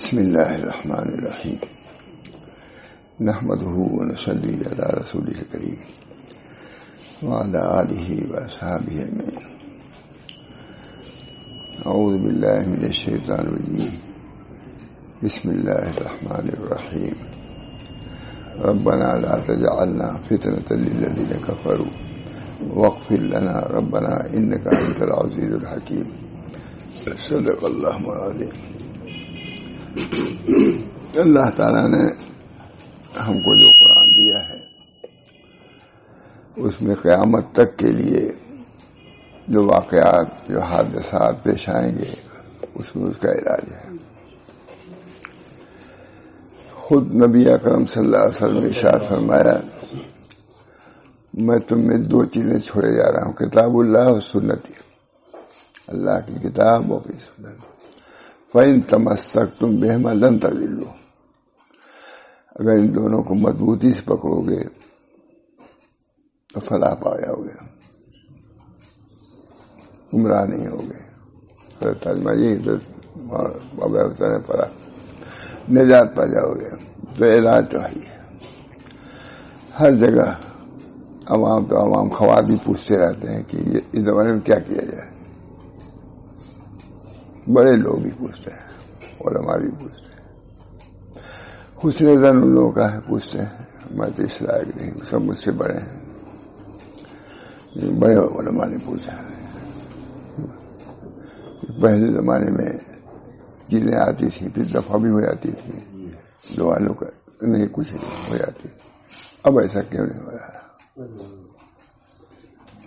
بسم اللہ الرحمن الرحیم نحمدہ ونصلی علی رسولہ الکریم وعلی آلہ واصحابہ اجمعین. اعوذ باللہ من الشیطان الرجیم. بسم اللہ الرحمن الرحیم. ربنا لا تجعلنا فتنة للذین کفروا واغفر لنا ربنا انک انت العزیز الحکیم. صدق اللہ العظیم. اللہ تعالیٰ نے ہم کو جو قرآن دیا ہے اس میں قیامت تک کے لیے جو واقعات جو حادثات پیش آئیں گے اس میں اس کا علاج ہے. خود نبی اکرم صلی اللہ علیہ وسلم نے ارشاد فرمایا میں تم میں دو چیزیں چھوڑے جا رہا ہوں، کتاب اللہ اور سنتی. اللہ کی کتاب اور سنت. فَإِن تَمَسَّكْتُمْ بِهِمَا لَن تَضِلُّوا. اگر ان دونوں کو مضبوطی سے پکڑو گے تو فلاح پایا ہوگے، گمراہ نہیں ہوگے. نے پڑھا نجات پا جاؤ گے. تو علاج تو ہے ہر جگہ. عوام خواب بھی پوچھتے رہتے ہیں کہ یہ اس زمانے میں کیا کیا جائے. بڑے لوگ بھی پوچھتے ہیں، علماء بھی پوچھتے ہیں. حسن زن ان لوگوں کا ہے، پوچھتے ہیں. میں تو اس لائق نہیں، سب مجھ سے بڑے ہیں. بڑے علماء نے پوچھا. پہلے زمانے میں چیزیں آتی تھیں پھر دفعہ بھی ہو جاتی تھی، دو والوں کا نہیں کچھ نہیں ہو جاتی. اب ایسا کیوں نہیں ہو رہا؟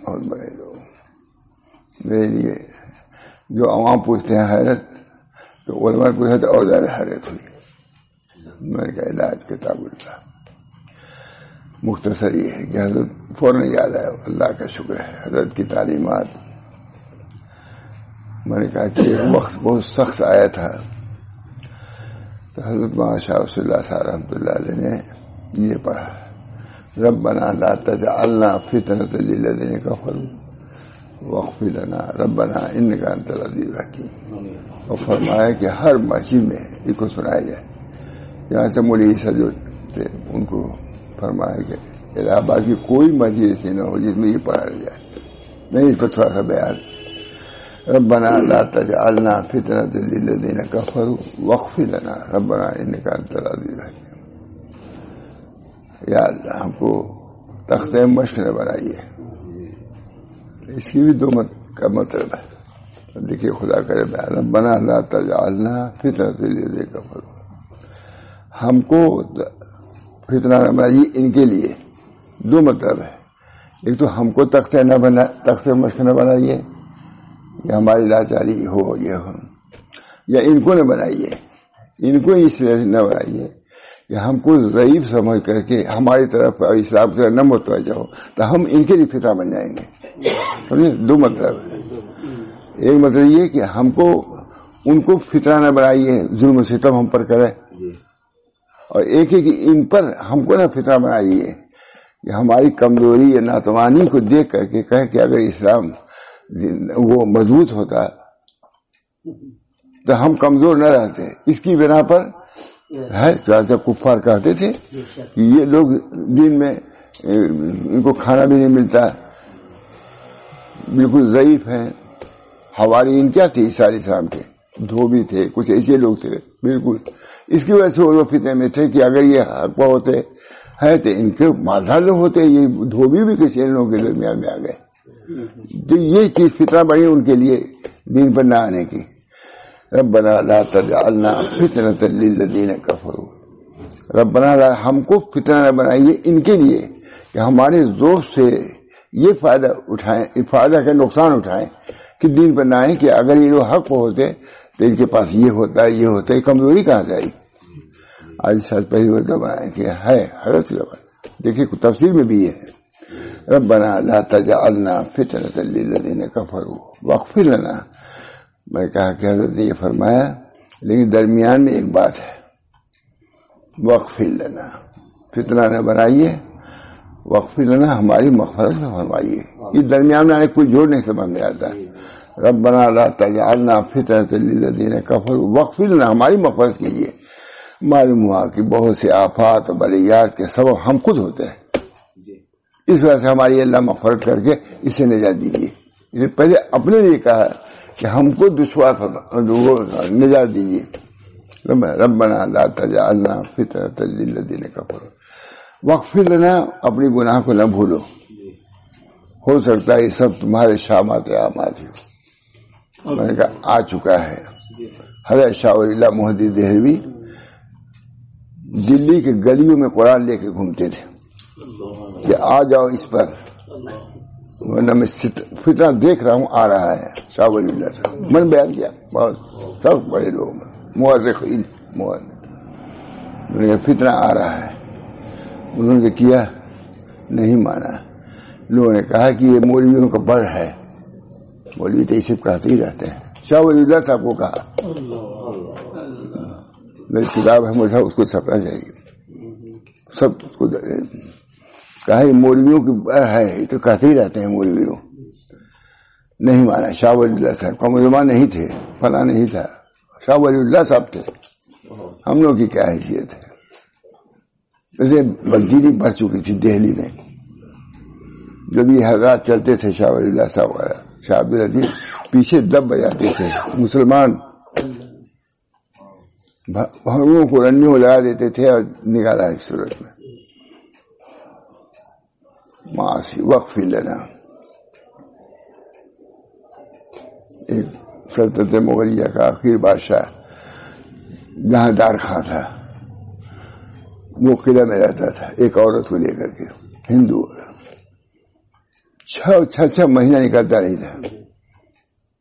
بہت بڑے لوگ. میرے لیے جو عوام پوچھتے ہیں حیرت، تو علماء پوچھا تو اور زیادہ حیرت ہوئی. میں نے کہا علاج کتاب اللہ. مختصر یہ ہے کہ حضرت فوراً یاد آیا. اللہ کا شکر ہے حضرت کی تعلیمات. میں نے کہا کہ ایک وقت بہت سخت آیا تھا تو حضرت شاہ صلی اللہ صاحب رحمۃ اللہ علیہ نے یہ پڑھا ربنا لا تجعلنا فتنة للذین کفروا واغفر لنا ربنا انک انت العزیز الحکیم. اور فرمایا کہ ہر مسجد میں اس کو سنایا جائے. یہاں سے مولوی عیسیٰ جو تھے ان کو فرمایا کہ الہاباد کی کوئی مسجد ایسی نہ ہو جس میں یہ پڑھایا جائے. نہیں اس پر تھوڑا سا بیان. ربنا لا تجعلنا فتنة للذین کفروا واغفر لنا ربنا انک انت العزیز الحکیم. یا اللہ ہم کو تخت مشق نہ بنائیے. اس کی بھی دو کا مطلب ہے. دیکھیے خدا کرے ربنا لا تجعلنا فتنة للذین کفروا. ہم کو فتنہ نہ بنائیے ان کے لیے. دو مطلب ہے. ایک تو ہم کو تخت مشق نہ بنائیے یا ہماری لاچاری ہو یہ ہو، یا ان کو نہ بنائیے. ان کو اس لیے نہ بنائیے کہ ہم کو ضعیف سمجھ کر کے ہماری طرف اسلام سے نہ متوجہ ہو تو ہم ان کے لیے فتنہ بن جائیں گے. دو مطلب ہے. ایک مطلب یہ کہ ہم کو ان کو فتنہ نہ بنائیے، ظلم و ستم ہم پر کرے. اور ایک ہے کہ ان پر ہم کو نہ فتنہ بنائیے کہ ہماری کمزوری یا ناتوانی کو دیکھ کر کے کہیں کہ اگر اسلام وہ مضبوط ہوتا تو ہم کمزور نہ رہتے. اس کی بنا پر ہے کفار کہتے تھے کہ یہ لوگ دن میں ان کو کھانا بھی نہیں ملتا، بالکل ضعیف ہیں. حواری ان کیا تھے عیسیٰ علیہ السلام کے؟ دھوبی تھے، کچھ ایسے لوگ تھے بالکل. اس کی وجہ سے وہ فتنے میں تھے کہ اگر یہ حق پہ ہوتے ہیں تو ان کے مالدار لوگ ہوتے. یہ دھوبی بھی کسی لوگوں کے درمیان میں آ گئے. تو یہ چیز فتنہ بڑی ان کے لیے دین پر نہ آنے کی. ربنا لا تجعلنا فتنة للذین کفروا. ربنا لا ہم کو فتنہ نہ بنائیے ان کے لیے کہ ہمارے ذوق سے یہ فائدہ اٹھائیں، فائدہ کا نقصان اٹھائیں کہ دین پر نہ آئیں کہ اگر یہ لوگ حق ہوتے تو ان کے پاس یہ ہوتا ہے یہ ہوتا ہے. کمزوری کہاں سے آئی؟ آج سال پہلی بار بنائیں کہ ہے حضرت. دیکھیے تفسیر میں بھی یہ ہے ربنا لا تجعلنا فتنة للذین کفروا واغفر لنا. میں کہا کہ حضرت نے یہ فرمایا لیکن درمیان میں ایک بات ہے واغفر لنا. فتنہ نہ بنائیے، واغفر لنا ہماری مغفرت میں فرمائیے. اس درمیان میں کوئی جوڑ نہیں سمجھ میں آتا. ربنا لا تجعلنا فتنة للذین کفروا واغفر لنا، ہماری مغفرت کیجیے. معلوم ہوا کہ بہت سے آفات اور بلیات کے سبب ہم خود ہوتے ہیں، اس وجہ سے ہماری اللہ مغفرت کر کے اسے نجات دیجیے. پہلے اپنے لیے کہا کہ ہم کو دشوار نجات دیجیے. ربنا لا تجعلنا فتنة للذین کفروا واغفر لنا، اپنی گناہ کو نہ بھولو. ہو سکتا ہے یہ سب تمہارے شامات اعمال ہو. میں نے کہا آ چکا ہے. حضرت شاہ ولی اللہ محدث دہلوی دلی کے گلیوں میں قرآن لے کے گھومتے تھے کہ آ جاؤ اس پر، ورنہ میں فتنہ دیکھ رہا ہوں آ رہا ہے. شاہ ولی اللہ سے میں نے بیان کیا، بہت سب بڑے لوگ مورخین فتنہ آ رہا ہے. انہوں نے کیا نہیں مانا. لوگوں نے کہا کہ یہ مولویوں کا بڑ ہے، مولوی تو یہ سب کہتے ہی رہتے ہیں. شاہ ولی اللہ صاحب کو کہا میری کتاب ہے مجھے اس کو چھپنا چاہیے. سب اس کو کہا یہ مولویوں کی بڑ ہے، یہ تو کہتے ہی رہتے ہیں مولویوں. نہیں مانا. شاہ ولی اللہ صاحب قمرالزمان نہیں تھے، فلاں نہیں تھا، شاہ ولی اللہ صاحب تھے. ہم لوگ کی کیا حیثیت ہے. جیسے بددیدی بڑھ چکی تھی دہلی میں جب یہ حضرات چلتے تھے. شاہ ولی اللہ صاحب وغیرہ شاہ عبدالعزیز پیچھے دب بجاتے تھے. مسلمان بھنگوں کو رنیوں لگا دیتے تھے اور نکالا اس صورت میں. معاصی واغفر لنا. ایک سلطنت مغلیہ کا آخری بادشاہ جہاں دار خاں تھا، وہ قلعہ میں رہتا تھا ایک عورت کو لے کر کے، ہندو. 6 مہینہ نکلتا نہیں تھا.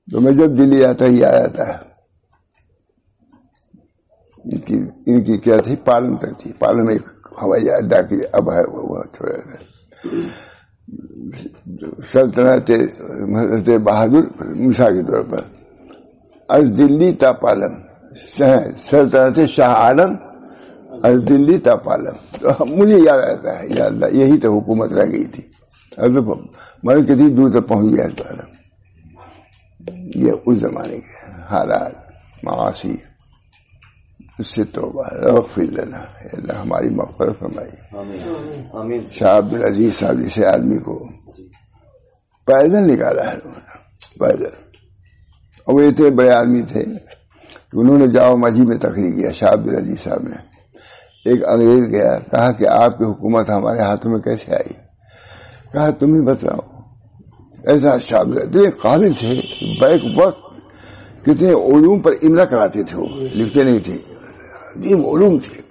تو میں جب دلی آتا ہی آیا تھا. ان کی کیا تھی، پالم تک تھی. پالم ایک ہوائی اڈا کی اب ہے وہ تھوڑا سلطنت حضرت بہادر مثال کے طور پر از دلی تا پالم، سلطنت شاہ عالم از دلی تا پالم. تو مجھے یاد آتا ہے یا اللہ یہی تو حکومت رہ گئی تھی. میں کتنی دور تک پہنچ گیا پالم. یہ اس زمانے کے حالات معاشی. اس سے توبہ اغفر لنا، اللہ ہماری مغفرت فرمائی. شاہ عبدالعزیز صاحب جیسے آدمی کو پیدل نکالا ہے پیدل. اور وہ اتنے بڑے آدمی تھے کہ انہوں نے جاؤ مسجد میں تقریر کیا. شاہ عبدالعزیز صاحب نے ایک انگریز گیا، کہا کہ آپ کی حکومت ہمارے ہاتھوں میں کیسے آئی؟ کہا تم ہی بتاؤ. ایسا شاہ عبدالعزیز قابل تھے، بیک وقت کتنے علوم پر املا کراتے تھے، وہ لکھتے نہیں تھے، عظیم علوم تھے.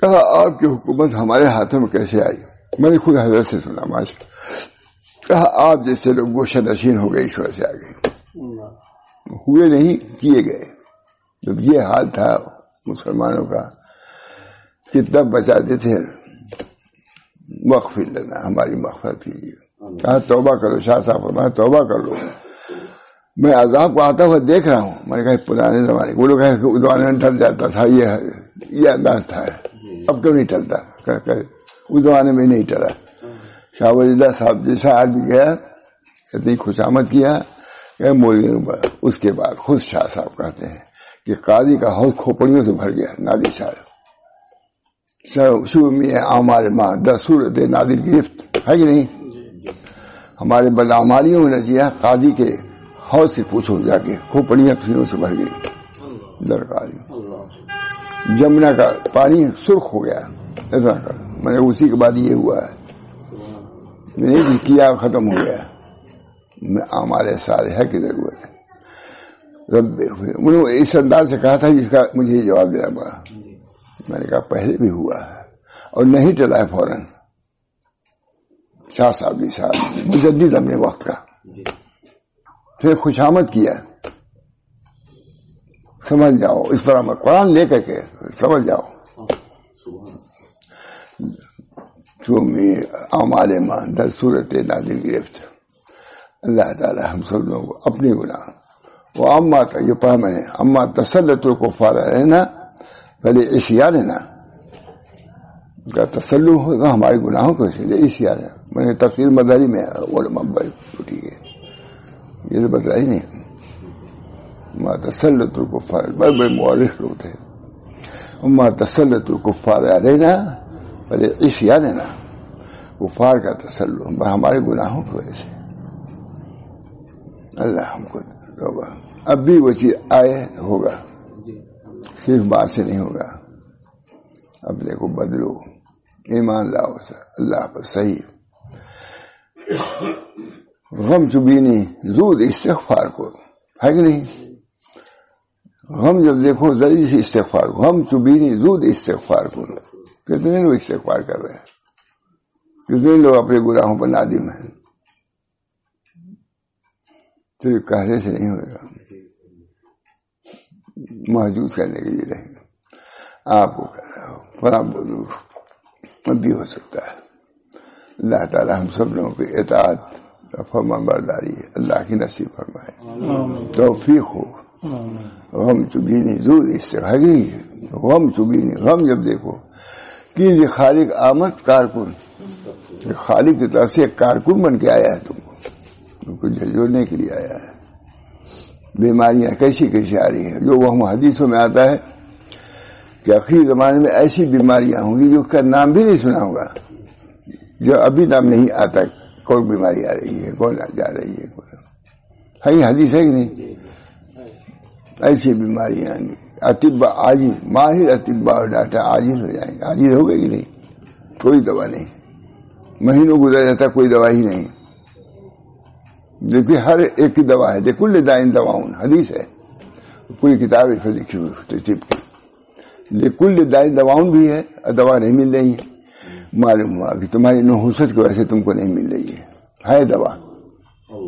کہا آپ کی حکومت ہمارے ہاتھوں میں کیسے آئی؟ میں نے خود حضرت سے سنا. ماشاء کہا آپ جیسے لوگ گوشہ نشین ہو گئے اس وجہ سے آ گئے. ہوئے نہیں کیے گئے. جب یہ حال تھا مسلمانوں کا کہ تب بچاتے تھے واغفر لنا، ہماری مغفرت کیجیے. کہا توبہ کرو. شاہ صاحب فرمایا توبہ کر لو، میں عذاب کو آتا ہوا دیکھ رہا ہوں. میں نے کہا پرانے زمانے وہ لوگ اس زمانے میں ٹل جاتا تھا، یہ انداز تھا. اب کیوں نہیں ٹلتا؟ اس زمانے میں نہیں ٹلا. شاہ ولی اللہ صاحب جیسا آدمی گیا، اتنی خوشامد کیا کہ اس کے بعد خود شاہ صاحب کہتے ہیں کہ قاضی کا حوض کھوپڑیوں سے بھر گیا. نادر صاحب شروع میں اعمال ماں 10 صورت نادر گرفت ہے کہ نہیں؟ ہمارے بدعمالیوں میں نتیجہ قاضی کے حوض سے پوچھو جا کے، کھوپڑیاں پسینوں سے بھر گئی. درقاضی جمنا کا پانی سرخ ہو گیا. ایسا کر میں نے اسی کے بعد یہ ہوا ہے، میں نے کیا ختم ہو گیا. میں اعمال صالحہ کی ضرورت ہے. ربیع انہوں نے اس انداز سے کہا تھا جس کا مجھے جواب دینا پڑا. میں نے کہا پہلے بھی ہوا ہے اور نہیں چلا ہے فوراً. شاہ صاحب جی صاحب مجدد اپنے وقت کا، پھر خوشامد کیا. سمجھ جاؤ اس پر عمل، قرآن لے کر کے سمجھ جاؤ. اعمال مان 10 صورت نادر گرفت. اللہ تعالی ہم سب لوگوں کو اپنی گناہ وہ اما تک یہ پڑھا میں نے، اما تسلط کو فارا رہنا پہلے عصیان ہے نا کا تسلط ہوگا ہمارے گناہوں کو، اس لیے عصیان ہے. میں نے تفسیر مداری میں علماء بڑی ٹوٹی ہے یہ تو بتایا ہی نہیں. ما تسلط الکفار، بڑے بڑے مورخ لوگ تھے. ما تسلط الکفار علینا فلعصیاننا، کفار کا تسلط ہمارے گناہوں کی وجہ سے. اللہ ہم کو توبہ. اب بھی وہ چیز آئے ہوگا، صرف بات سے نہیں ہوگا. اپنے کو بدلو، ایمان لاؤ اللہ پر صحیح. غم چبینی زود استغفار کو، ہے کہ نہیں؟ غم جب دیکھو ذریعے سے استغفار کو. غم چبینی زود استغفار کو. کتنے لوگ استغفار کر رہے ہیں، کتنے لوگ اپنے گناہوں پر نادم ہیں. تو یہ کہنے سے نہیں ہوگا، محجوز کرنے کے لیے رہیں گے. آپ کو کہہ رہا ہو فلاں بزرگ اب بھی ہو سکتا ہے. اللہ تعالی ہم سب لوگوں کی اطاعت فرما برداری اللہ کی نصیب فرمائے، توفیق ہو. غم چبینی زود استغفار، غم چبینی، غم جب دیکھو کہ یہ خالق آمد کارکن، خالق کی طرف سے ایک کارکن بن کے آیا ہے، تم کو جھنجھوڑنے کے لیے آیا ہے. بیماریاں کیسی کیسی آ رہی ہیں، جو وہ ہم حدیثوں میں آتا ہے کہ آخری زمانے میں ایسی بیماریاں ہوں گی جو اس کا نام بھی نہیں سنا ہوگا، جو ابھی نام نہیں آتا کون بیماری آ رہی ہے، کون جا رہی ہے. یہ حدیث ہے کہ نہیں؟ ایسی بیماریاں آئیں گی. اطباء عاجز، ماہر اطباء اور ڈاکٹر عاجز ہو جائیں گے. عاجز ہو گئے کہ نہیں؟ کوئی دوا نہیں، مہینوں گزر جاتا کوئی دوا ہی نہیں. دیکھیے ہر ایک کی دوا ہے. لکل دائن دواؤن، حدیث ہے، پوری کتاب اس میں لکھی ہوئی طب کی. لکل دائن دواؤن بھی ہے، دوا نہیں مل رہی ہے. معلوم ہوا کہ تمہاری نحوست کی وجہ سے تم کو نہیں مل رہی ہے دوا.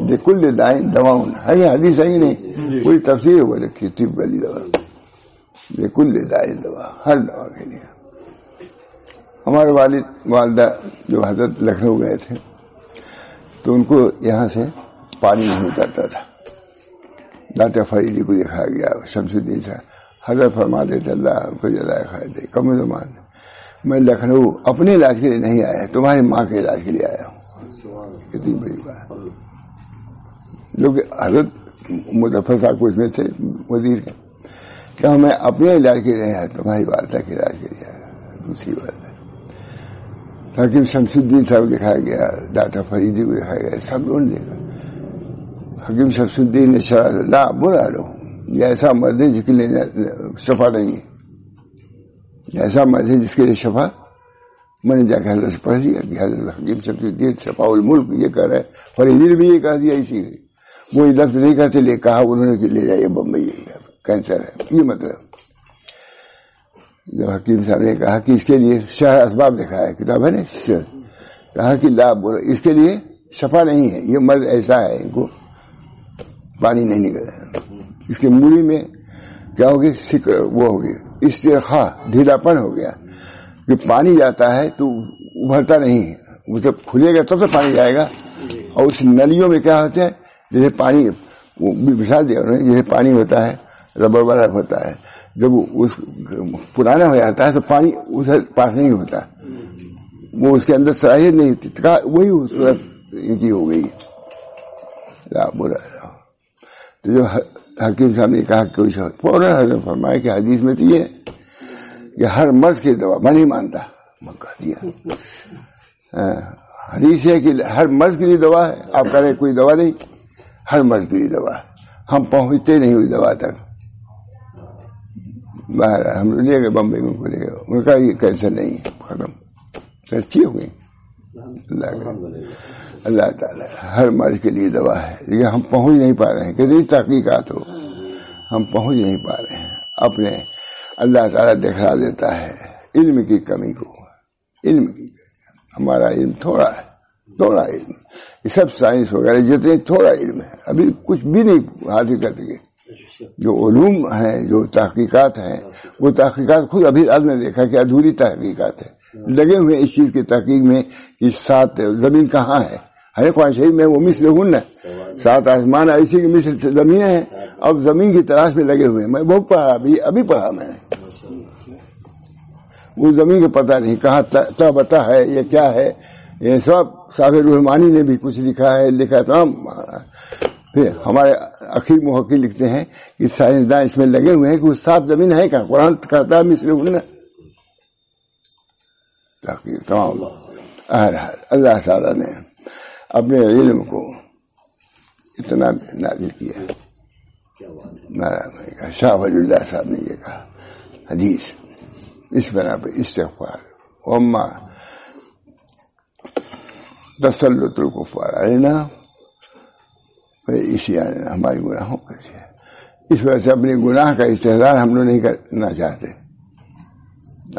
لکل دائن دواؤن ہے، یہ حدیث ہے ہی نہیں، پوری تفسیر ہوا لکھی طب والی دوا. لکل دائن دوا، ہر دوا کے لیے. ہمارے والد والدہ جو حضرت لکھنؤ گئے تھے تو ان کو یہاں سے پانی نہیں اترتا تھا. ڈاکٹر فریدی کو دکھایا گیا، شمس الدین صاحب. حضرت فرماتے تھے اللہ ان کو جزائے خیر دے، قمرالزمان میں لکھنؤ اپنے علاج کے لیے نہیں آیا، تمہاری ماں کے علاج کے لیے آیا ہوں. کتنی بڑی بات. لوگ حضرت مظفر صاحب کو اس میں تھے وزیر کے، کہ میں اپنے علاج کے لیے آیا، تمہاری والدہ کے علاج کے لیے آیا. دوسری بات ہے حکیم شمس الدین صاحب دکھایا گیا، ڈاکٹر فریدی کو دکھایا گیا، سب لوگوں نے دیکھا. حکیم شمس الدین نے لا برا لو، یہ ایسا مرض ہے جس کے لیے شفا نہیں ہے، ایسا مرض ہے جس کے لیے شفا. میں نے جا کے حضرت سے پڑھ دیا کہ حضرت حکیم شمس الدین شفا الملک یہ کہہ رہے. فریدی نے بھی یہ کہہ دیا، اسی وہی لفظ نہیں کہتے لے کہا انہوں نے کہ لے جائیے بمبئی کینسر ہے. یہ مطلب جب حکیم صاحب نے کہا کہ اس کے لیے شرح اسباب دکھایا، کتاب ہے نا، کہا کہ لا اس کے لیے شفا نہیں ہے، یہ مرض ایسا ہے ان کو پانی نہیں نکل رہا. اس کے موڑی میں کیا ہوگی، وہ ہوگی استرخاء، ڈھیلاپن ہو گیا کہ پانی جاتا ہے تو ابھرتا نہیں ہے. وہ جب کھلے گا تب تو پانی جائے گا. اور اس نلیوں میں کیا ہوتا ہے، جیسے پانی مثال دیا انہوں نے، جیسے پانی ہوتا ہے ربڑ والا ہوتا ہے، جب اس پرانا ہو جاتا ہے تو پانی اس پاس نہیں ہوتا، وہ اس کے اندر صلاحیت نہیں ہوتی. وہی صورت ان کی ہو گئی. تو جو حکیم صاحب نے کہا کوئی شخص فوراً حضرت فرمایا کہ حدیث میں تو یہ ہے کہ ہر مرض کی دوا، میں نہیں مانتا، میں کہہ دیا حدیث ہے کہ ہر مرض کے لیے دوا ہے. آپ کہہ رہے کوئی دوا نہیں، ہر مرض کے لیے دوا ہے. ہم پہنچتے نہیں ہوئی دوا تک. باہر ہم لے گئے بمبئی میں، کو لے گئے، انہوں نے کہا یہ کینسر نہیں ہے، ختم، اچھی ہو گئی. اللہ تعالیٰ ہر مرض کے لیے دوا ہے، لیکن ہم پہنچ نہیں پا رہے ہیں. کتنی تحقیقات ہو، ہم پہنچ نہیں پا رہے ہیں. اپنے اللہ تعالیٰ دکھا دیتا ہے علم کی کمی کو. علم کی ہمارا علم تھوڑا ہے، تھوڑا علم. یہ سب سائنس وغیرہ جتنے تھوڑا علم ہے، ابھی کچھ بھی نہیں حاصل کر سکے. جو علوم ہیں، جو تحقیقات ہیں، وہ تحقیقات خود ابھی آج نے دیکھا کہ ادھوری تحقیقات ہے. لگے ہوئے اس چیز کی تحقیق میں کہ 7 زمین کہاں ہے. ہر قرآن شریف میں وہ مثل ہن ہے، 7 آسمان ایسی کی مثل زمینیں ہیں. اب زمین کی تلاش میں لگے ہوئے ہیں. میں بہت پڑھا، ابھی پڑھا میں نے. وہ زمین کو پتہ نہیں کہاں بتا ہے، یہ کیا ہے. یہ سب صاحب رحمانی نے بھی کچھ لکھا ہے، لکھا تمام پھر ہمارے اخیر محقق لکھتے ہیں کہ سائنسداں اس میں لگے ہوئے ہیں کہ وہ 7 زمین ہے کیا؟ قرآن کہتا ہے مثل ہن تحقیق تمام اللہ تعالیٰ نے اپنے علم کو اتنا نازل کیا. شاہ ولی اللہ صاحب نے یہ کہا حدیث اس بنا پہ استغفار وما تسلط الکفار علینا اسی ہماری گناہوں پر اس وجہ سے اپنے گناہ کا استحضار ہم لوگ نہیں کرنا چاہتے.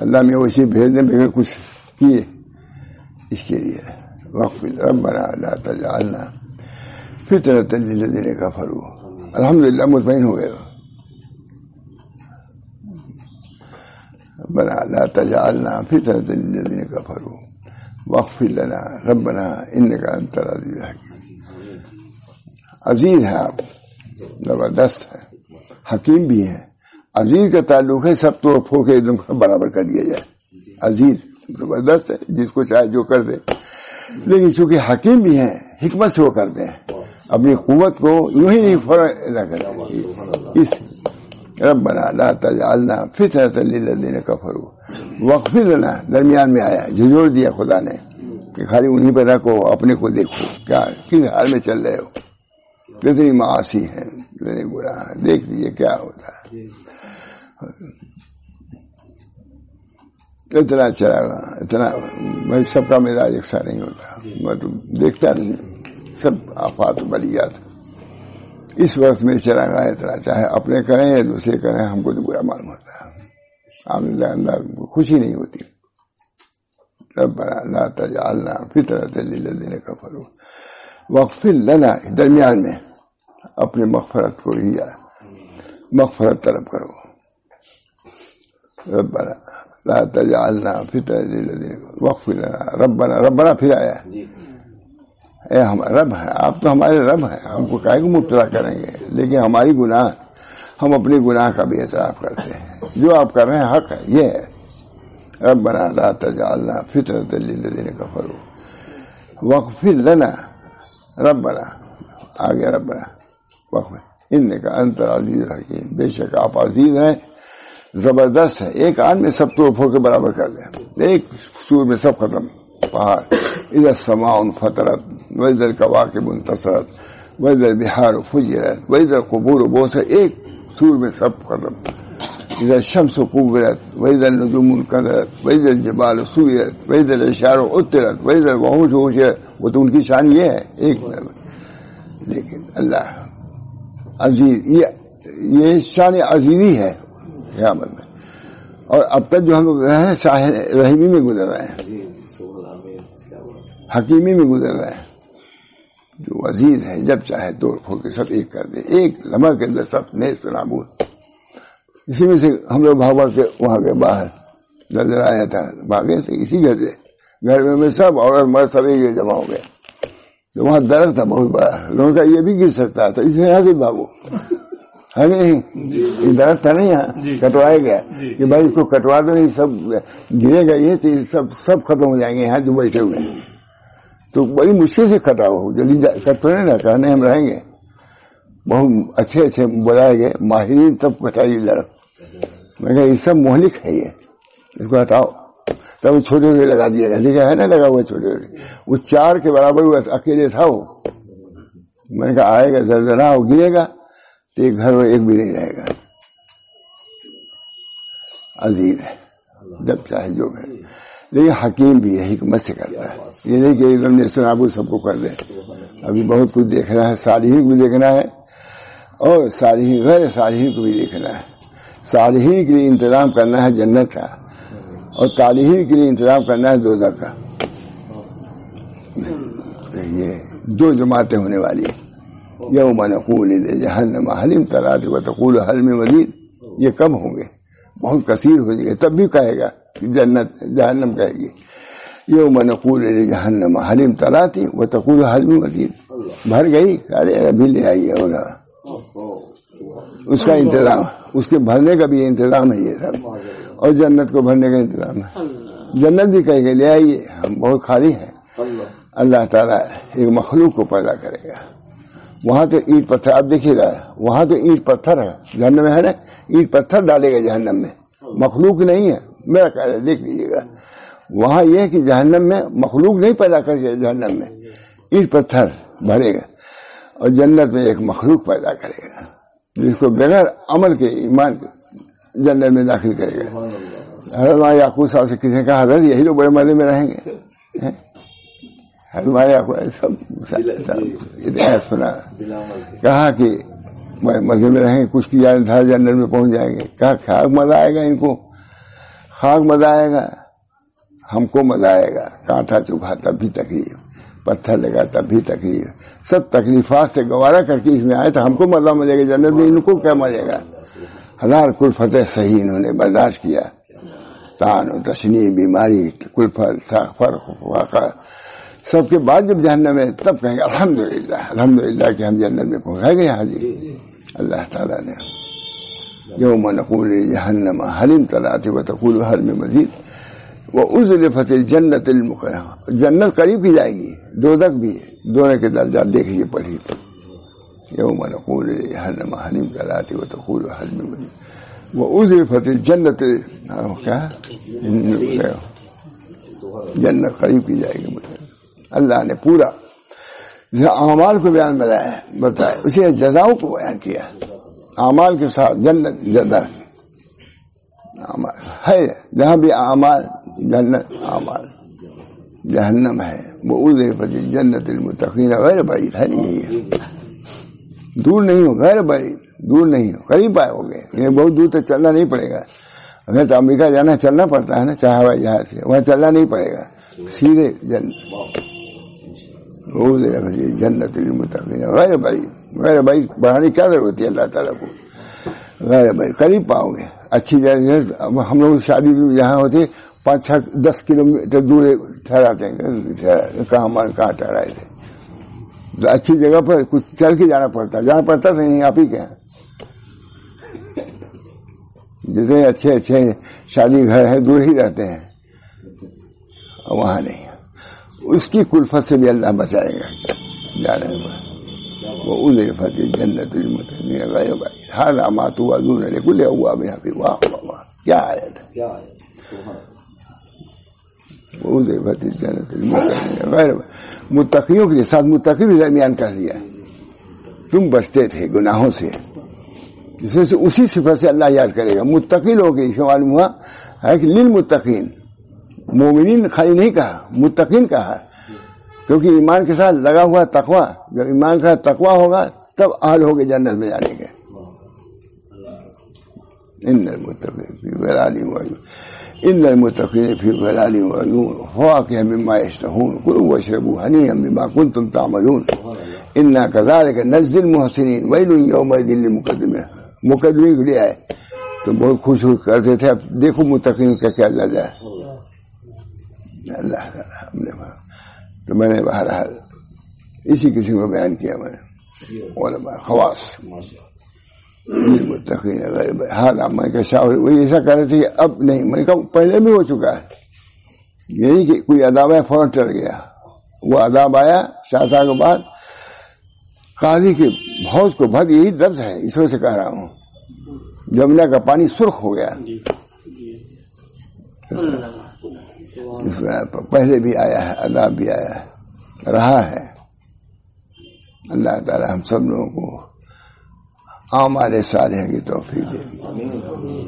اللہ میں ویسے بھیج دیں بغیر کچھ کیے. اس کے لیے وقف ربنا لا تجعلنا فتنة للذین کفروا. الحمدللہ مطمئن ہو گئے. ربنا لا تجعلنا فتنة للذین کفروا واغفر لنا ربنا انک انت العزیز الحکیم. عزیز ہے آپ، زبردست ہے، حکیم بھی ہے. عزیز کا تعلق ہے سب توڑ پھوڑ کے ایک دم برابر کر دیا جائے. عزیز زبردست ہے، جس کو چاہے جو کر دے. لیکن چونکہ حکیم بھی ہیں حکمت سے وہ کرتے ہیں، اپنی قوت کو یوں ہی نہیں فوراً ادا کرتے. اس ربنا لا تجعلنا فتنة للذین کفروا واغفر لنا درمیان میں آیا، جھجوڑ دیا خدا نے کہ خالی انہیں پہ رکھو، اپنے کو دیکھو کیا کس حال میں چل رہے ہو، کتنی معاصی ہے، کتنے گناہ ہے، دیکھ لیجیے کیا ہوتا ہے. اتنا چلا گا اتنا، میں سب کا مزاج یکساں نہیں ہوتا، میں تو دیکھتا نہیں سب آفات بلیات. اس وقت میں چلا گا اتنا، چاہے اپنے کریں یا دوسرے کریں، ہم کو تو برا معلوم ہوتا ہے، اندر خوشی نہیں ہوتی. ربنا لا تجعلنا فتنة للذین کفروا واغفر لنا، درمیان میں اپنے مغفرت کو ہی مغفرت طلب کرو. ربنا لا تجعلنا فتنة للذین واغفر لنا ربنا. ربنا پھر آیا، اے ہمارا رب ہے، آپ تو ہمارے رب ہیں، ہم کو کاہے کو مبتلا کریں گے؟ لیکن ہماری گناہ، ہم اپنے گناہ کا بھی اعتراف کرتے ہیں. جو آپ کر رہے ہیں حق ہے، یہ ہے. ربنا لا تجعلنا فتنة للذین کفروا واغفر لنا ربنا. آگے ربنا واغفر انک انت العزیز الحکیم. بے شک آپ عزیز ہیں، زبردست ہے. ایک آن میں سب توڑ پھوڑ کے برابر کر دیں، ایک سور میں سب ختم. پہاڑ اذا السماء انفطرت واذا الکواکب انتصرت واذا البحار فجرت واذا القبور بعثرت، ایک سور میں سب ختم. اذا الشمس كورت واذا النجوم انكدرت واذا الجبال سيرت واذا العشار عطرت واذا الوحوش حشرت. وہ تو ان کی شان یہ ہے ایک. لیکن اللہ عزیز، یہ شان عزیزی ہے قیامت میں. اور اب تک جو ہم لوگ رہے ہیں رحیمی میں گزر رہے ہیں، حکیمی میں گزر رہے ہیں. جو عزیز ہے جب چاہے توڑ پھوڑ کے سب ایک کر دے، ایک لمحہ کے اندر سب نیست و نابود. اسی میں سے ہم لوگ بھاگ کے وہاں کے باہر نظر آیا تھا، بھاگے تھے اسی گھر سے. گھر میں سب عورت مرد سب ایک جمع ہو گئے. تو وہاں درخت تھا بہت بڑا، لوگوں کا یہ بھی گر سکتا تھا، اس میں یہاں سے بھاگو. ہے نہیں، یہ درخت تھا نہیں یہاں، کٹوایا گیا کہ بھائی اس کو کٹوا دو، نہیں سب گرے گا، یہ سب ختم ہو جائیں گے یہاں جو بیٹھے ہوئے ہیں. تو بڑی مشکل سے کٹا ہو، جلدی کٹ تو نہیں رہتا، نہیں ہم رہیں گے. بہت اچھے بلائے گئے ماہرین، تب کٹائی درخت. میں کہا یہ سب مہلک ہے، یہ اس کو ہٹاؤ. تب وہ چھوٹے چھوٹے لگا دیا گیا، لیکن ہے نا لگا ہوا چھوٹے چھوٹے، وہ 4 کے برابر ہوا، اکیلے تھا وہ. میں نے کہا آئے گا زلزلہ، وہ گرے گا تو ایک گھر میں ایک بھی نہیں رہے گا. عزیز ہے جب چاہے جو ہے، لیکن حکیم بھی ہے، حکمت سے کرتا ہے. یہ نہیں کہ ایک دم نے سنا سب کو کر دے. ابھی بہت کچھ دیکھنا ہے، صالحین کو بھی دیکھنا ہے اور صالحین غیر صالحین کو بھی دیکھنا ہے. صالحین کے لیے انتظام کرنا ہے جنت کا، اور طالحین کے لیے انتظام کرنا ہے دوزخ کا. یہ 2 جماعتیں ہونے والی ہیں. یوم نقول لجہنم هل امتلأت وتقول هل من مزید. یہ کم ہوں گے، بہت کثیر ہو جائے گا، تب بھی کہے گا جنت جہنم کہے گی یوم نقول لجہنم هل امتلأت وتقول هل من مزید. بھر گئی، ارے ابھی لے آئیے ہوگا. اس کا انتظام، اس کے بھرنے کا بھی انتظام ہے یہ سب، اور جنت کو بھرنے کا انتظام ہے. جنت بھی کہے گا لے آئیے، ہم بہت خالی ہیں. اللہ تعالیٰ ایک مخلوق کو پیدا کرے گا، وہاں تو اینٹ پتھر، آپ دیکھیے گا وہاں تو اینٹ پتھر ہے، جہنم میں ہے نا، اینٹ پتھر ڈالے گا جہنم میں، مخلوق نہیں ہے، میرا کہہ رہا دیکھ لیجیے گا، وہاں یہ ہے کہ جہنم میں مخلوق نہیں پیدا کر کے، جہنم میں اینٹ پتھر بھرے گا، اور جنت میں ایک مخلوق پیدا کرے گا جس کو بغیر عمل کے ایمان کے جنت میں داخل کرے گا۔ حضرت یعقوب صاحب سے کسی نے کہا حضرت یہی لوگ بڑے مزے میں رہیں گے، حضرت یعقوب سب سنا، کہا کہ بڑے مزے میں رہیں گے، کچھ کی جائے دھار جنت میں پہنچ جائیں گے، کہا خاک مزہ آئے گا ان کو، خاک مزہ آئے گا، ہم کو مزہ آئے گا، کانٹا چبھا تب بھی تکلیف، پتھر لگا تب بھی تکلیف، سب تکلیفات سے گوارا کر کے اس میں آئے تو ہم کو مزہ ملے گا جنت میں، ان کو کیا ملے گا؟ ہزار کلفتیں صحیح انہوں نے برداشت کیا، تان و تشنی، بیماری، کلفت، فرق، واقع، سب کے بعد جب جہنم میں تب کہیں گے الحمدللہ الحمدللہ کہ ہم جنت میں پہنچ گئے حاضر۔ اللہ تعالیٰ نے یوم نقول جہنم حل امتلأت وتقول هل من مزید وازلفت الجنت المقربہ، جنت قریب کی جائے گی، دوزخ بھی، دونوں کے درجات دیکھ لیجیے پڑھی، یوم نقول جہنم حل امتلأت وتقول هل من مزید وازلفت الجنت، کیا جنت قریب کی جائے گی۔ اللہ نے پورا اعمال کو بیان بتایا، اسے جزاؤں کو بیان کیا، اعمال کے ساتھ جنت جزا ہے، جہاں بھی اعمال جنت، اعمال جہنم ہے، وہ ازلفت جنت المتقین، غیر بعید ہے، نہیں ہے، دور نہیں ہو، غیر بعید، دور نہیں ہو، قریب آئے ہو گئے، یہ بہت دور تک چلنا نہیں پڑے گا، اگر تو امریکہ جانا چلنا پڑتا ہے نا، چاہے ہوائی جہاز سے، وہاں چلنا نہیں پڑے گا، سیدھے جنت المتقین غیر بعید، غیر بعید بڑھانے کی کیا ضرورت ہے اللہ تعالیٰ کو، غیر بعید قریب پاؤ گے، اچھی جگہ۔ ہم لوگ شادی بھی جہاں ہوتے 5-10 کلومیٹر دور ٹھہراتے ہیں، کہاں ٹھہرائے تھے، تو اچھی جگہ پر کچھ چل کے جانا پڑتا، جانا پڑتا تھا نہیں، آپ ہی کے جتنے اچھے شادی گھر ہیں دور ہی رہتے ہیں، وہاں نہیں، اس کی کلفت سے بھی اللہ بچائے گا جانے پر، وہ ازلفت جنت المتقین غیر بعید ھذا ما توعدون لکل اواب حفیظ۔ واہ واہ، کیا آیت ہے، وہ ازلفت جنت المتقین غیر بعید، متقیوں کے ساتھ متقی بھی درمیان کر دیا، تم بچتے تھے گناہوں سے، اس میں سے اسی صفت سے اللہ یاد کرے گا، متقی لوگ اس کا معلوم ہوا ہے کہ للمتقین، مومنین خالی نہیں کہا، متقین کہا، کیونکہ ایمان کے ساتھ لگا ہوا تقوی، جب ایمان کا تقوی ہوگا تب اہل ہوگے جنت میں جانے کے۔ ان المتقین فی ظلال وعیون، ان المتقین فی ظلال وعیون فواکہ مما یشتہون کلوا واشربوا ہنیئا بما کنتم تعملون انا کذالک نجزی المحسنین ویل یومئذ للمکذبین۔ مقدمین کے لیے آئے تو بہت خوش کرتے تھے، اب دیکھو متقین کا کیا لگا ہے اللہ ہم نے، تو میں نے بہرحال اسی قسم کو بیان کیا، میں نے علماء خواص متقین غیر بعید ھذا میں کہ شاہ وہی ایسا کہہ رہے تھے کہ اب نہیں، میں نے کہا پہلے بھی ہو چکا ہے، یہی کہ کوئی عذاب ہے فوراً ٹل گیا، وہ عذاب آیا شاہ صاحب کے بعد قاضی کے حوض کو بھگ، یہی لفظ ہے، اس وجہ سے کہہ رہا ہوں، جمنا کا پانی سرخ ہو گیا، اس پہلے بھی آیا ہے، عذاب بھی آیا ہے، رہا ہے۔ اللہ تعالی ہم سب لوگوں کو اعمال صالحہ کی توفیق دے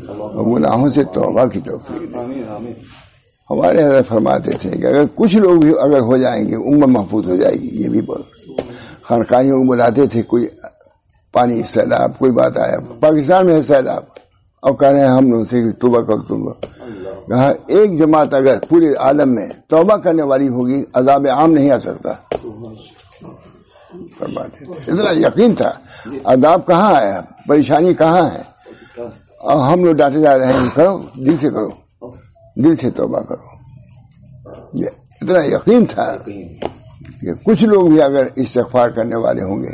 اور گناہوں سے توبہ کی توفیق دے۔ ہمارے حضرت فرماتے تھے کہ اگر کچھ لوگ بھی اگر ہو جائیں گے امت محفوظ ہو جائے گی، یہ بھی بہت خانقاہیوں کو بلاتے تھے، کوئی پانی سیلاب کوئی بات آیا، پاکستان میں ہے سیلاب، اور کہہ رہے ہیں ہم لوگ سے توبہ کر توبہ، کہا ایک جماعت اگر پورے عالم میں توبہ کرنے والی ہوگی عذاب عام نہیں آ سکتا، اتنا یقین تھا، عذاب کہاں ہے، پریشانی کہاں ہے، اور ہم لوگ ڈانٹے جا رہے ہیں کرو دل سے، کرو دل سے توبہ کرو، یہ اتنا یقین تھا کہ کچھ لوگ بھی اگر استغفار کرنے والے ہوں گے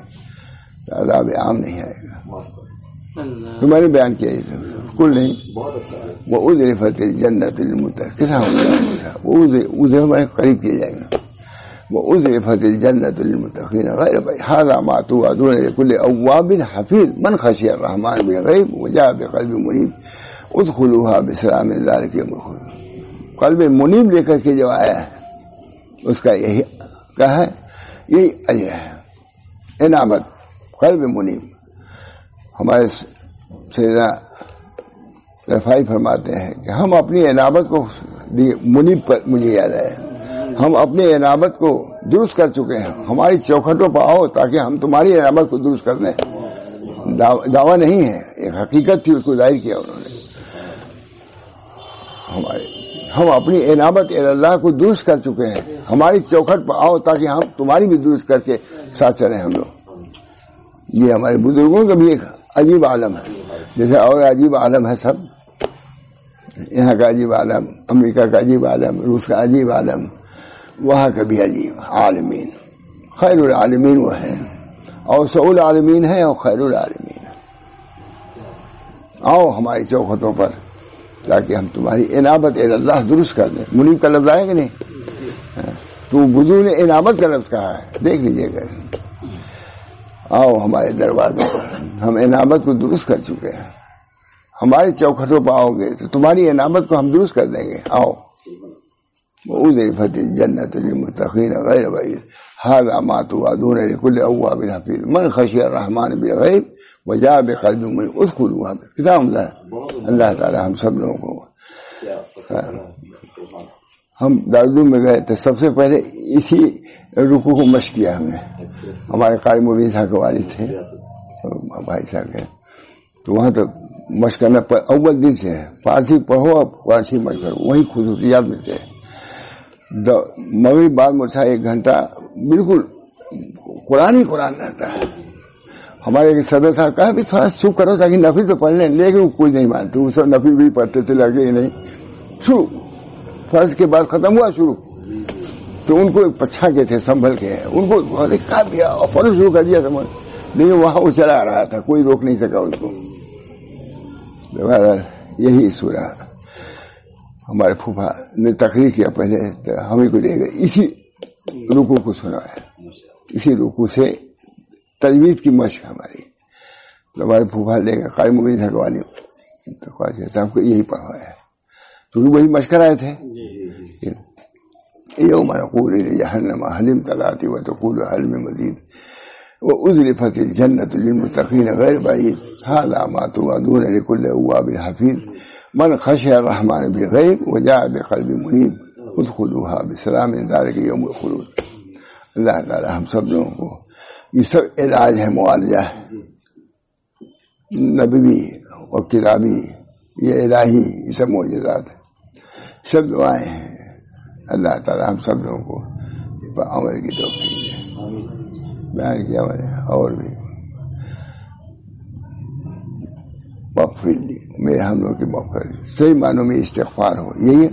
تو عذاب عام نہیں آئے گا۔ تو میں نے بیان کیا کل نہیں، وہ ازلفت الجنت المتقین، وہ ازل ہمارے قریب کیا جائے گا، وأزلفت الجنة للمتقين غير بعيد هذا ما توعدون لكل أواب حفيظ من خشي الرحمن بالغيب وجاء بقلب منيب ادخلوها بسلام ذلك يوم الخلود. قلب منیب لے کر کے جو آیا ہے اس کا یہی کہا ہے، یہی اجر ہے، انعامت قلب منیب. ہمارے سیدنا رفائی فرماتے ہیں کہ ہم اپنی انعامت کو منیب پر مجھے یاد ہے، ہم اپنی انعامت کو درست کر چکے ہیں، ہماری چوکھٹوں پر آؤ تاکہ ہم تمہاری انعامت کو درست کر دیں. دعویٰ نہیں ہے، ایک حقیقت تھی، اس کو ظاہر کیا انہوں نے. ہم اپنی انعامت اللہ کو درست کر چکے ہیں، ہماری چوکھٹ پر آؤ تاکہ ہم تمہاری بھی درست کر کے ساتھ چلیں ہم لوگ. یہ ہمارے بزرگوں کا بھی ایک عجیب عالم ہے، جیسے اور عجیب عالم ہے سب، یہاں کا عجیب عالم، امریکہ کا عجیب عالم، روس کا عجیب عالم، وہاں کا بھی عجیب عالمین. خیر العالمین وہ ہے، اوسع العالمین ہے اور خیر العالمین. آؤ ہماری چوکھٹوں پر تاکہ ہم تمہاری انعامت اللہ درست کر دیں. منیب کا لفظ آئے کہ نہیں؟ تو بزرگ نے انعامت کا لفظ کہا ہے، دیکھ لیجیے گا. آؤ ہمارے دروازوں پر، ہم انعامت کو درست کر چکے ہیں، ہماری چوکھٹوں پر آؤ گے تو تمہاری انعامت کو ہم درست کر دیں گے. آؤ. وأزلفت الجنة للمتقين غير بعيد هذا ما توعدون لكل أواب حفيظ من خشي الرحمن بالغيب وجاء بقلب منيب ادخلوها کتاب اللہ تعالی ہم سب لوگوں کو. ہم دارالعلوم میں گئے تو سب سے پہلے اسی رکوع کو مشق کیا ہم نے. ہمارے قائم مبین صاحب کے والد تھے بھائی صاحب کے، تو وہاں تو مشق کرنا اول دن سے ہے. فارسی پڑھو اور فارسی مشق کرو، وہی خصوصیات میں سے. مغرب بعد مرچا 1 گھنٹہ بالکل قرآن ہی قرآن رہتا ہے. ہمارے صدر صاحب کہا بھی تھوڑا چپ کرو تاکہ نفل تو پڑھ لیں، لیکن کوئی نہیں مانتے. وہ سب نفل بھی پڑھتے تھے، لگے ہی نہیں. شروع فرض کے بعد ختم ہوا شروع، تو ان کو پچھا کے تھے سنبھل کے، ان کو کہا دیا اور فوراً شروع کر دیا سمجھ. لیکن وہاں وہ چلا آ رہا تھا، کوئی روک نہیں سکا اس کو. یہی سورہ ہمارے پھوپھا نے تقریر کیا پہلے، ہمیں کو دے گا اسی رکوع کو سنا ہے. اسی رکوع سے تجوید کی مشق ہماری ہمارے پھوپھا لے گا قائم مبین حقوانی تو صاحب کو یہی پڑھا ہے، تو وہی مشق کرائے تھے. یوم نقول لجہنم هل امتلأت وتقول هل من مزید وأزلفت الجنة للمتقين غير بعيد هذا ما توعدون لكل أواب حفيظ من خشي الرحمن بالغيب وجاء بقلب منيب ادخلوها بسلام ذلك يوم الخلود. اللہ تعالی ہم سب لوگوں کو یہ سب علاج ہے، معالجہ ہے، نبوی اور کتابی، یہ الہی، یہ سب معجزات ہیں، سب دعائیں ہیں. اللہ تعالی ہم سب لوگوں کو عمل کی توفیق دے. بیان کیا اور بھی مغفر لی، میرے ہم لوگ کی مغفرت، صحیح معنوں میں استغفار ہو، یہی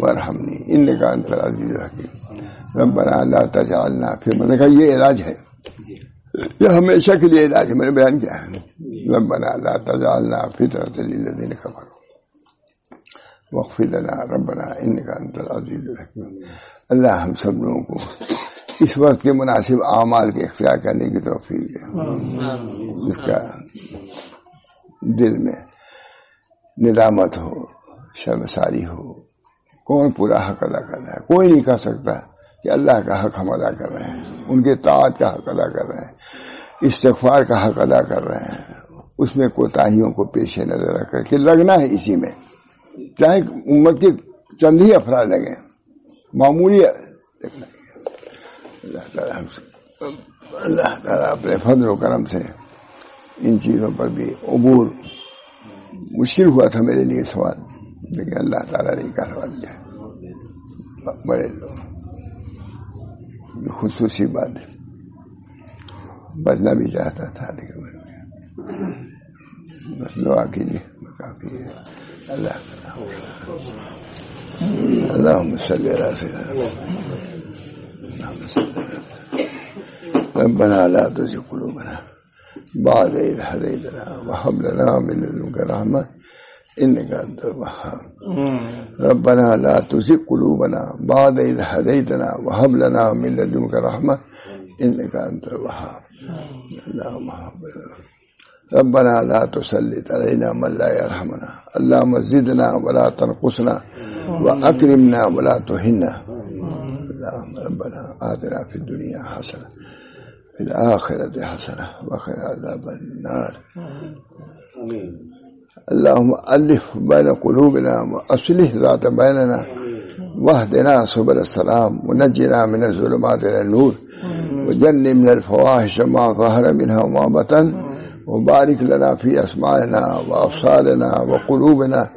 ورحمنی انک انت العزیز الحکیم ربنا لا تجعلنا. پھر میں نے کہا یہ علاج ہے، یہ ہمیشہ کے لیے علاج ہے. میں نے بیان کیا ہے ربنا لا تجعلنا فتنة للذین کفروا واغفر لنا ربنا انک انت العزیز الحکیم. اللہ ہم سب لوگوں کو اس وقت کے مناسب اعمال کے اختیار کرنے کی توفیق ہے، جس کا دل میں ندامت ہو، شرمساری ہو. کون پورا حق ادا کر رہا ہے؟ کوئی نہیں کہہ سکتا کہ اللہ کا حق ہم ادا کر رہے ہیں، ان کے طاعت کا حق ادا کر رہے ہیں، استغفار کا حق ادا کر رہے ہیں. اس میں کوتاہیوں کو پیش نظر رکھ کر کے لگنا ہے اسی میں، چاہے امت کے چند ہی افراد لگیں، معمولی. اللہ تعالیٰ اپنے فضل و کرم سے ان چیزوں پر بھی عبور مشکل ہوا تھا میرے لیے سوال، لیکن اللہ تعالیٰ نے کروا دیا. بڑے لوگ خصوصی بات ہے، بچنا بھی چاہتا تھا لیکن بس دعا کیجیے کافی ہے. اللہ اللہم صلی علی سیدنا ربنا لا تزغ قلوبنا بعد إذ هديتنا وهب لنا من لدنك رحمة إنك أنت الوهاب ربنا لا تزغ قلوبنا بعد إذ هديتنا وهب لنا من لدنك رحمة إنك أنت الوهاب اللهم ربنا لا تسلط علينا من لا يرحمنا اللهم زدنا ولا تنقصنا وأكرمنا ولا تهنا اللهم ربنا آتنا في الدنيا حسنة في الآخرة حسنة وقنا عذاب النار اللهم ألف بين قلوبنا وأصلح ذات بيننا واهدنا سبل السلام ونجنا من الظلمات إلى النور وجنبنا الفواحش ما ظهر منها وما بطن وبارك لنا في أسماعنا وأبصارنا وقلوبنا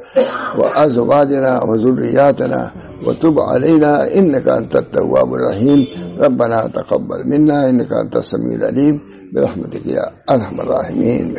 وأزواجنا وذرياتنا وتب علينا إنك أنت التواب الرحيم ربنا تقبل منا إنك أنت السميع العليم برحمتك يا أرحم الراحمين.